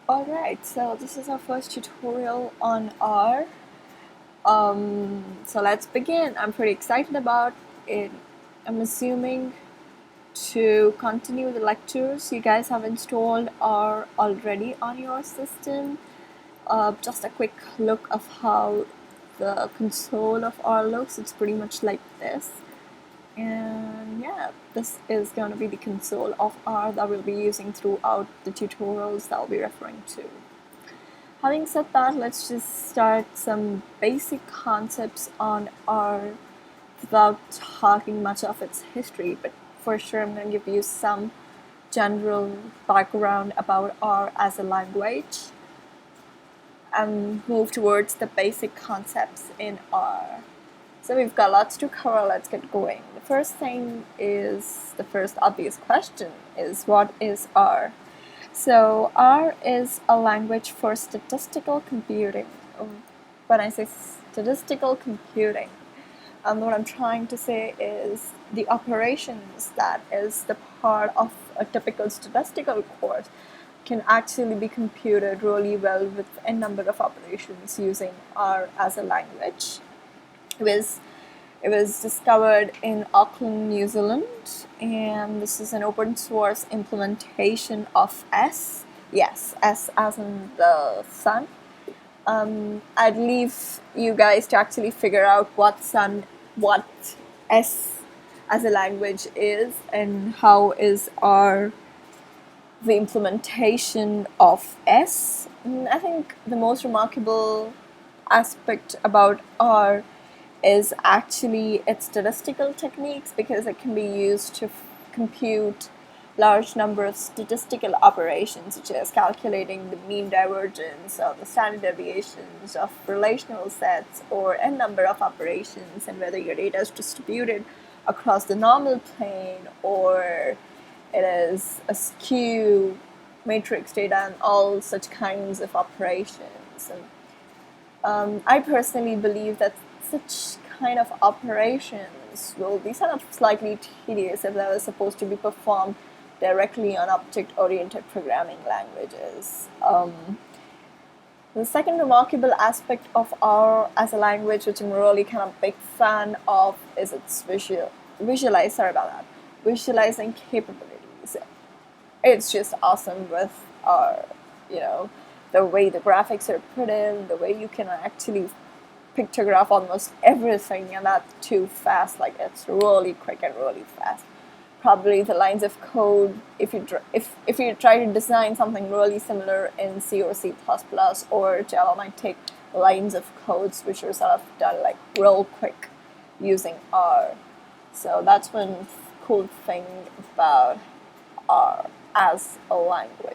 Alright, so this is our first tutorial on R. So let's begin. I'm pretty excited about it. I'm assuming to continue the lectures you guys have installed R already on your system. Just a quick look of how the console of R looks. It's pretty much like this. And yeah, this is going to be the console of R that we'll be using throughout the tutorials that I'll be referring to. Having said that, let's just start some basic concepts on R without talking much of its history, but for sure I'm going to give you some general background about R as a language and move towards the basic concepts in R. So we've got lots to cover, let's get going. The first thing is, the first obvious question is, what is R? So R is a language for statistical computing. When I say statistical computing, what I'm trying to say is the operations that is the part of a typical statistical course can actually be computed really well with a number of operations using R as a language. It was discovered in Auckland, New Zealand, and this is an open source implementation of S. Yes, S as in the sun. I'd leave you guys to actually figure out what S as a language is and how is R the implementation of S. I think the most remarkable aspect about R is actually its statistical techniques, because it can be used to compute large number of statistical operations, such as calculating the mean divergence or the standard deviations of relational sets, or a number of operations, and whether your data is distributed across the normal plane or it is a skew matrix data, and all such kinds of operations. And I personally believe that such kind of operations will be sort of slightly tedious if they were supposed to be performed directly on object-oriented programming languages. The second remarkable aspect of R as a language, which I'm really kind of big fan of, is its visualizing capabilities. It's just awesome with R, the way the graphics are put in, the way you can actually pictograph almost everything, and not too fast. Like, it's really quick and really fast. Probably the lines of code, if you try to design something really similar in C or C++ or Java, might take lines of codes which are sort of done like real quick using R. So that's one cool thing about R as a language.